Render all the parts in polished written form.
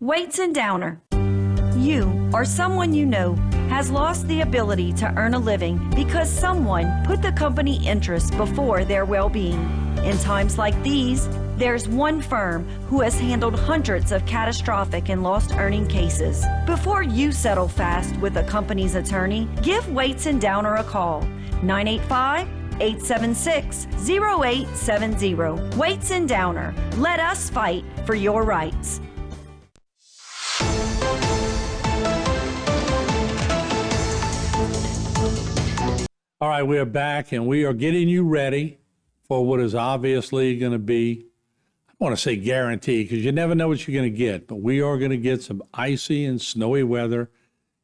Weights and Downer. You or someone you know has lost the ability to earn a living because someone put the company interests before their well-being. In times like these, there's one firm who has handled hundreds of catastrophic and lost earning cases. Before you settle fast with a company's attorney, give Weights and Downer a call. 985-876-0870. Weights and Downer. Let us fight for your rights. All right, we are back, and we are getting you ready for what is obviously going to be, I want to say guaranteed, because you never know what you're going to get, but we are going to get some icy and snowy weather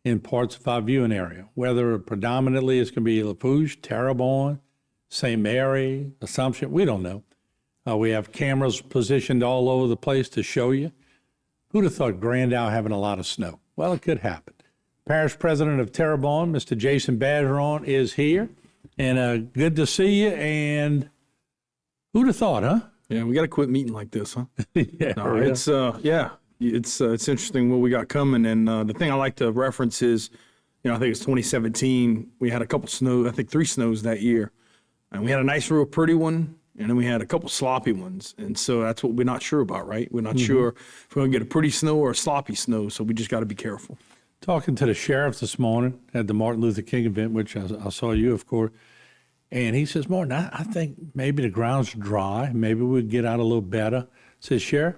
in parts of our viewing area. Weather predominantly is going to be Lafourche, Terrebonne, St. Mary, Assumption, we don't know. We have cameras positioned all over the place to show you. Who'd have thought Grand Isle having a lot of snow? Well, it could happen. Parish President of Terrebonne, Mr. Jason Bergeron, is here. And good to see you. And who'd have thought, huh? Yeah, we got to quit meeting like this, huh? Yeah, no, it's it's interesting what we got coming. And the thing I like to reference is, I think it's 2017. We had a couple snow, I think 3 snows that year, and we had a nice, real pretty one, and then we had a couple sloppy ones. And so that's what we're not sure about, right? We're not sure if we're gonna get a pretty snow or a sloppy snow. So we just got to be careful. Talking to the sheriff this morning at the Martin Luther King event, which I saw you, of course, and he says, Martin, I think maybe the ground's dry. Maybe we'll get out a little better. Says, Sheriff,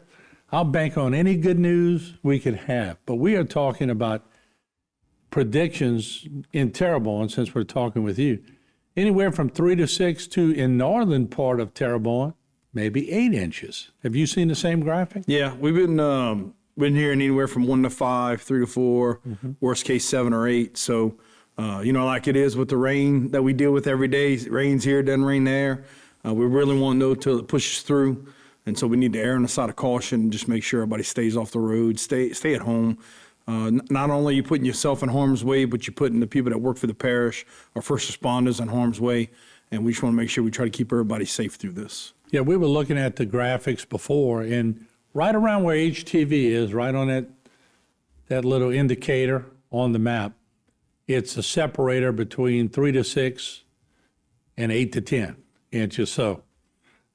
I'll bank on any good news we could have. But we are talking about predictions in Terrebonne, since we're talking with you. Anywhere from 3 to 6 to, in northern part of Terrebonne, maybe 8 inches. Have you seen the same graphic? Yeah, we've been hearing anywhere from 1 to 5, 3 to 4, worst case 7 or 8. So, like it is with the rain that we deal with every day. It rains here, doesn't rain there. We really want to know till it pushes through. And so we need to err on the side of caution and just make sure everybody stays off the road, stay at home. Not only are you putting yourself in harm's way, but you're putting the people that work for the parish, our first responders, in harm's way. And we just want to make sure we try to keep everybody safe through this. Yeah, we were looking at the graphics before, and right around where HTV is, right on that little indicator on the map, it's a separator between 3 to 6 and 8 to 10 inches. So,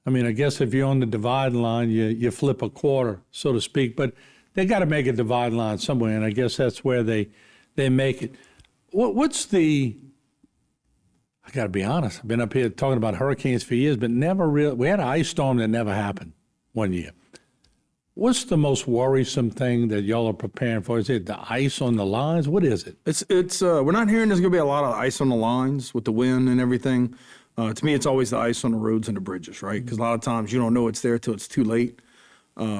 I mean, I guess if you're on the dividing line, you flip a quarter, so to speak, but they got to make a dividing line somewhere, and I guess that's where they make it. What's the, I got to be honest, I've been up here talking about hurricanes for years, but never really, we had an ice storm that never happened one year. What's the most worrisome thing that y'all are preparing for? Is it the ice on the lines? What is it? It's we're not hearing there's going to be a lot of ice on the lines with the wind and everything. To me, it's always the ice on the roads and the bridges, right? Because a lot of times you don't know it's there till it's too late.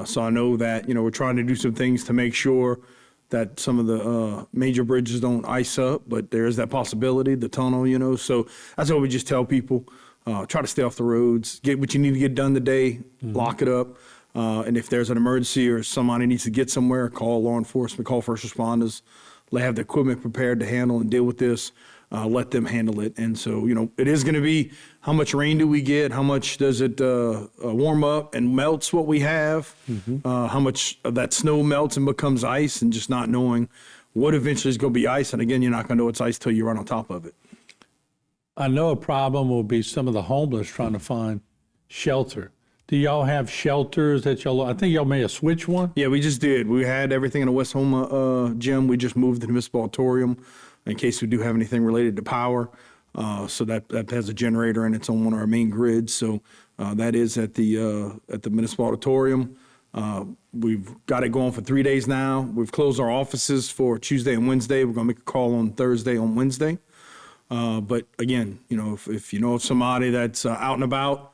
So I know that, we're trying to do some things to make sure that some of the major bridges don't ice up, but there is that possibility, the tunnel, So that's what we just tell people. Try to stay off the roads, get what you need to get done today, lock it up. And if there's an emergency or somebody needs to get somewhere, call law enforcement, call first responders. They have the equipment prepared to handle and deal with this. Let them handle it. And so, it is going to be how much rain do we get? How much does it warm up and melts what we have? How much of that snow melts and becomes ice, and just not knowing what eventually is going to be ice. And again, you're not going to know it's ice till you're right on top of it. I know a problem will be some of the homeless trying to find shelter. Do y'all have shelters that I think y'all may have switched one? Yeah, we just did. We had everything in the West Houma gym. We just moved to the municipal auditorium in case we do have anything related to power. So that has a generator and it's on one of our main grids. So that is at the municipal auditorium. We've got it going for 3 days now. We've closed our offices for Tuesday and Wednesday. We're going to make a call on Thursday, on Wednesday. But again, if you know of somebody that's out and about,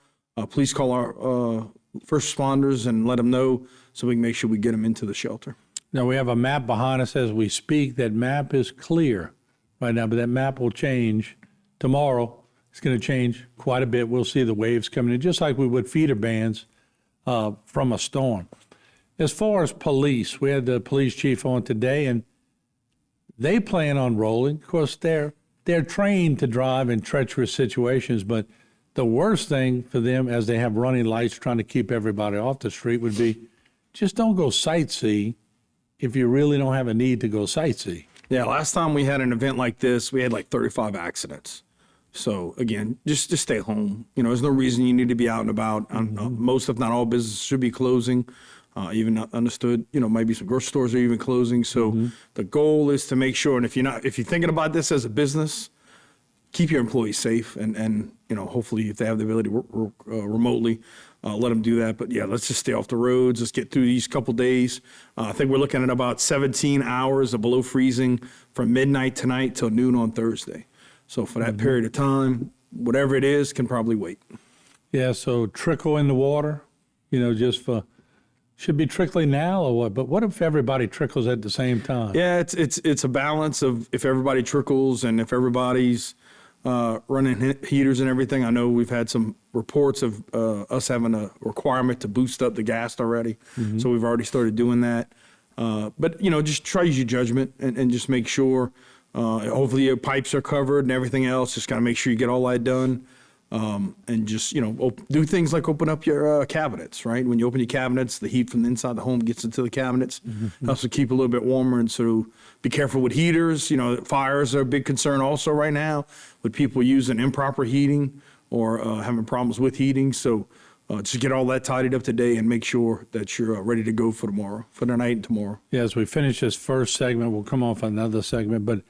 please call our first responders and let them know so we can make sure we get them into the shelter. Now, we have a map behind us as we speak. That map is clear right now, but that map will change tomorrow. It's going to change quite a bit. We'll see the waves coming in, just like we would feeder bands from a storm. As far as police, we had the police chief on today, and they plan on rolling. Of course, they're trained to drive in treacherous situations, but the worst thing for them, as they have running lights trying to keep everybody off the street, would be just don't go sightsee if you really don't have a need to go sightsee. Yeah, last time we had an event like this, we had like 35 accidents. So again, just stay home. You know, there's no reason you need to be out and about. Most, if not all, businesses should be closing. Even not understood, you know, maybe some grocery stores are even closing. So the goal is to make sure, and if you're thinking about this as a business, keep your employees safe, and you know, hopefully if they have the ability to work remotely, let them do that. But yeah, let's just stay off the roads. Let's get through these couple days. I think we're looking at about 17 hours of below freezing from midnight tonight till noon on Thursday. So for that period of time, whatever it is can probably wait. Yeah, so trickle in the water, you know, should be trickling now or what? But what if everybody trickles at the same time? Yeah, it's a balance of if everybody trickles and if everybody's running heaters and everything. I know we've had some reports of us having a requirement to boost up the gas already. So we've already started doing that. But, you know, just try to use your judgment and just make sure, hopefully your pipes are covered and everything else. Just got to make sure you get all that done. And just, you know, do things like open up your cabinets, right? When you open your cabinets, the heat from the inside the home gets into the cabinets, helps to keep a little bit warmer. And so be careful with heaters. You know, fires are a big concern also right now with people using improper heating or having problems with heating. So just get all that tidied up today and make sure that you're ready to go for tomorrow, for the night and tomorrow. Yeah, as we finish this first segment, we'll come off another segment, but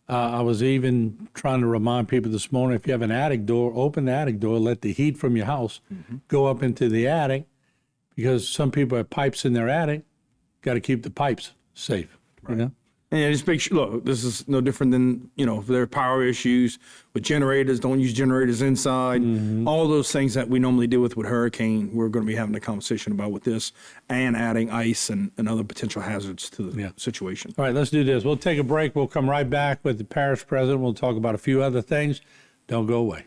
I was even trying to remind people this morning, if you have an attic door, open the attic door, let the heat from your house go up into the attic, because some people have pipes in their attic. Got to keep the pipes safe, you know? And just make sure, look, this is no different than, you know, if there are power issues with generators, don't use generators inside, all those things that we normally deal with hurricane, we're going to be having a conversation about with this and adding ice and other potential hazards to the situation. All right, let's do this. We'll take a break. We'll come right back with the parish president. We'll talk about a few other things. Don't go away.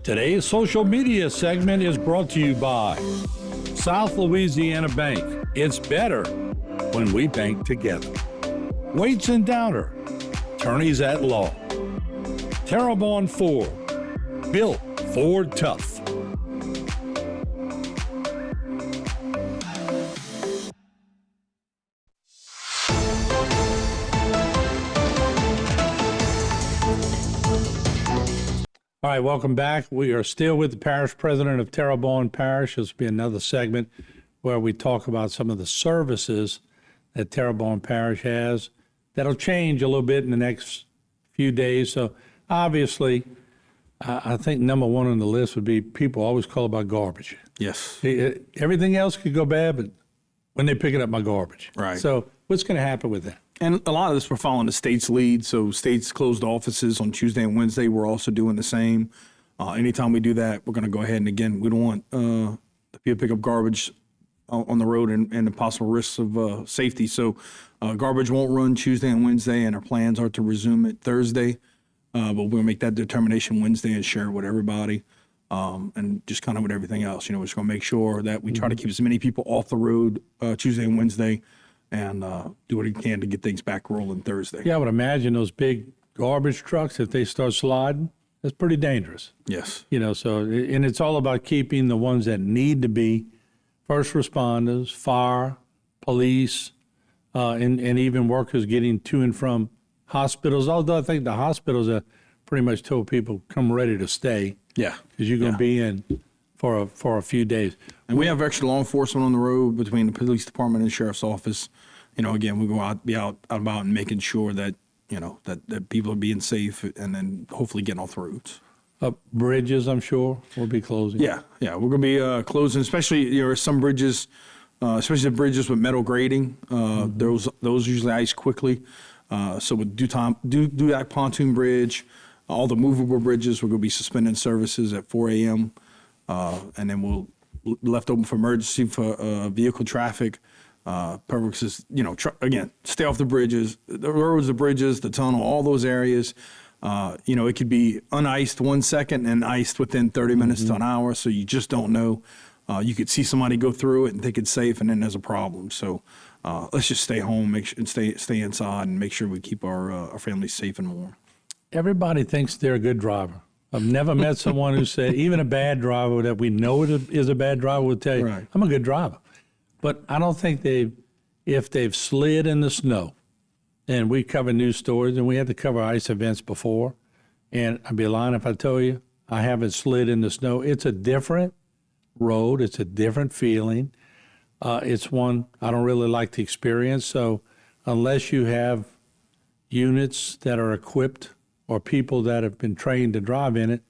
Today's social media segment is brought to you by South Louisiana Bank. It's better when we bank together. Waits and Downer, attorneys at law. Terrebonne Ford, built Ford tough. All right, welcome back. We are still with the parish president of Terrebonne Parish. This will be another segment where we talk about some of the services that Terrebonne Parish has. That'll change a little bit in the next few days. So obviously, I think number one on the list would be people always call about garbage. Yes. Everything else could go bad, but when they pick it up, my garbage. Right. So what's going to happen with that? And a lot of this, we're following the state's lead. So states closed offices on Tuesday and Wednesday. We're also doing the same. Anytime we do that, we're going to go ahead and, again, we don't want the people to pick up garbage on the road and the possible risks of safety. So garbage won't run Tuesday and Wednesday, and our plans are to resume it Thursday. But we'll make that determination Wednesday and share it with everybody. And just kind of with everything else, you know, we're just going to make sure that we try to keep as many people off the road Tuesday and Wednesday, and do what we can to get things back rolling Thursday. Yeah, I would imagine those big garbage trucks, if they start sliding, that's pretty dangerous. Yes. You know, so, and it's all about keeping the ones that need to be, first responders, fire, police, and even workers getting to and from hospitals. Although I think the hospitals have pretty much told people, come ready to stay. Yeah. Because you're going to be in for a few days. And we have extra law enforcement on the road between the police department and the sheriff's office. You know, again, we go out, be out about and making sure that, you know, that people are being safe and then hopefully getting off the roads. Bridges, I'm sure, will be closing. Yeah. We're going to be closing, especially, you know, some bridges, especially the bridges with metal grading. Those usually ice quickly. So with Dudac Pontoon Bridge, all the movable bridges, we're going to be suspending services at 4 a.m. And then we'll left open for emergency for vehicle traffic. Purposes, you know, again, stay off the bridges, the roads, the bridges, the tunnel, all those areas. It could be uniced 1 second and iced within 30 minutes to an hour. So you just don't know. You could see somebody go through it and think it's safe, and then there's a problem. So let's just stay home, and stay inside, and make sure we keep our families safe and warm. Everybody thinks they're a good driver. I've never met someone who said, even a bad driver that we know is a bad driver will tell you, Right. I'm a good driver. But I don't think if they've slid in the snow, and we cover news stories, and we had to cover ice events before, and I'd be lying if I told you I haven't slid in the snow. It's a different road. It's a different feeling. It's one I don't really like to experience. So unless you have units that are equipped or people that have been trained to drive in it,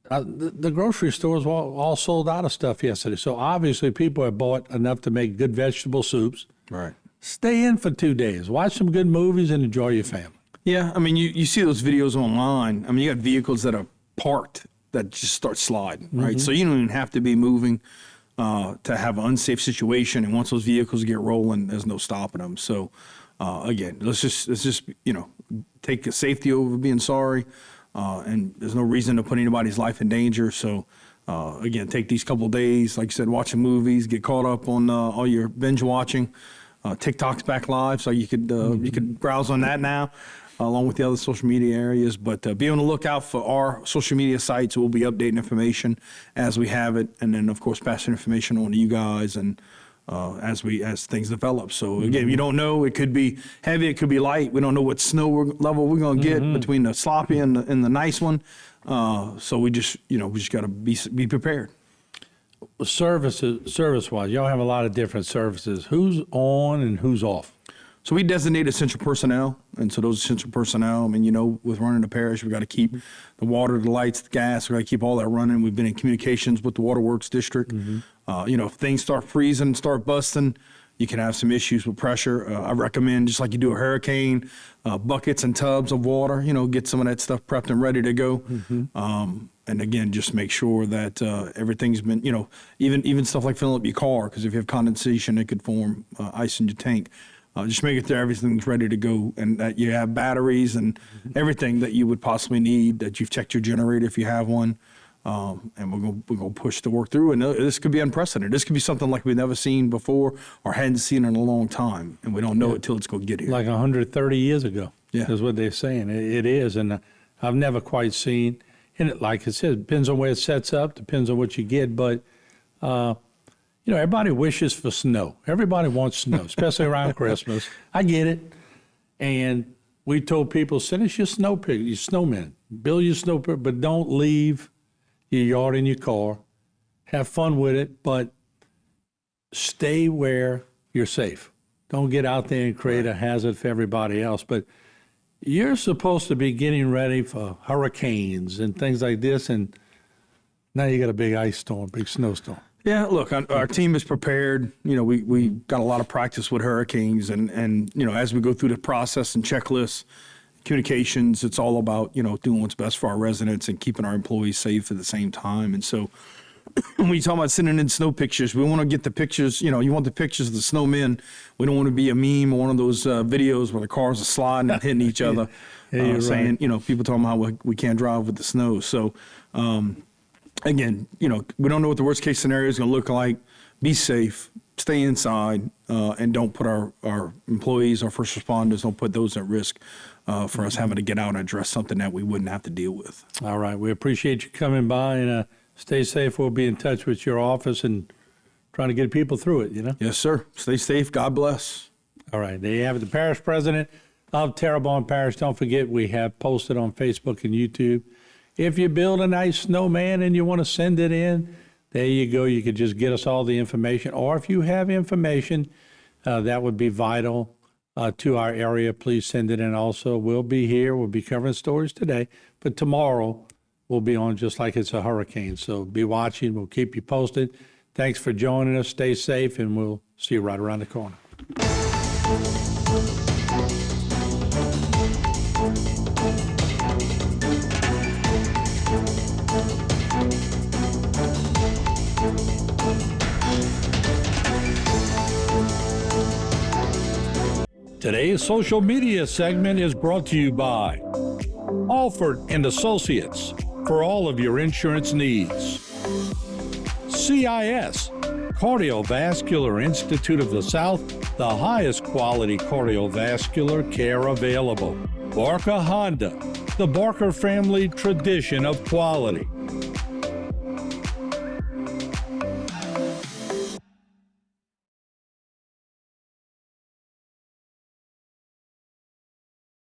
the grocery stores were all sold out of stuff yesterday. So obviously people have bought enough to make good vegetable soups. Right. Stay in for 2 days. Watch some good movies and enjoy your family. Yeah, I mean, you see those videos online. I mean, you got vehicles that are parked that just start sliding, right? So you don't even have to be moving to have an unsafe situation. And once those vehicles get rolling, there's no stopping them. So again, let's just take safety over being sorry. And there's no reason to put anybody's life in danger. So again, take these couple of days, like you said, watching movies, get caught up on all your binge watching. TikTok's back live, so you could browse on that now, along with the other social media areas. But be on the lookout for our social media sites. We'll be updating information as we have it, and then of course passing information on to you guys and as things develop. So again, you don't know. It could be heavy, it could be light. We don't know what snow level we're going to get between the sloppy and the nice one. So we just got to be prepared. Service-wise, y'all have a lot of different services. Who's on and who's off? So we designate essential personnel, and so those essential personnel, I mean, with running the parish, we got to keep the water, the lights, the gas, we got to keep all that running. We've been in communications with the Waterworks District. If things start freezing, start busting, you can have some issues with pressure. I recommend, just like you do a hurricane, buckets and tubs of water, get some of that stuff prepped and ready to go. And again, just make sure that everything's been, even stuff like filling up your car, because if you have condensation, it could form ice in your tank. Just make it there, everything's ready to go, and that you have batteries and everything that you would possibly need, that you've checked your generator if you have one. And we're gonna push to work through. And this could be unprecedented. This could be something like we've never seen before or hadn't seen in a long time, and we don't know it till it's gonna get here. Like 130 years ago, Yeah. is what they're saying. It is, and I've never quite seen. And it, like I said, depends on where it sets up, depends on what you get. But everybody wishes for snow. Everybody wants snow, especially around Christmas. I get it. And we told people, send us your snow pig, your snowmen, build your snow pig, but don't leave your yard in your car. Have fun with it, but stay where you're safe. Don't get out there and create a hazard for everybody else. But you're supposed to be getting ready for hurricanes and things like this, and now you got a big ice storm, big snowstorm. Yeah, look, our team is prepared. We got a lot of practice with hurricanes, and as we go through the process and checklists, communications, it's all about, doing what's best for our residents and keeping our employees safe at the same time. And so when you talk about sending in snow pictures, we want to get the pictures, you want the pictures of the snowmen. We don't want to be a meme or one of those videos where the cars are sliding and hitting each other, saying, right. People talking about we can't drive with the snow. So, again, we don't know what the worst case scenario is going to look like. Be safe, stay inside, and don't put our employees, our first responders, don't put those at risk for us having to get out and address something that we wouldn't have to deal with. All right. We appreciate you coming by, and stay safe. We'll be in touch with your office and trying to get people through it, Yes, sir. Stay safe. God bless. All right. There you have it. The parish president of Terrebonne Parish. Don't forget, we have posted on Facebook and YouTube. If you build a nice snowman and you want to send it in, there you go. You could just get us all the information. Or if you have information that would be vital to our area, please send it in also. We'll be here. We'll be covering stories today. But tomorrow, we'll be on just like it's a hurricane. So be watching. We'll keep you posted. Thanks for joining us. Stay safe, and we'll see you right around the corner. Today's social media segment is brought to you by Alford and Associates for all of your insurance needs. CIS, Cardiovascular Institute of the South, the highest quality cardiovascular care available. Barker Honda, the Barker family tradition of quality.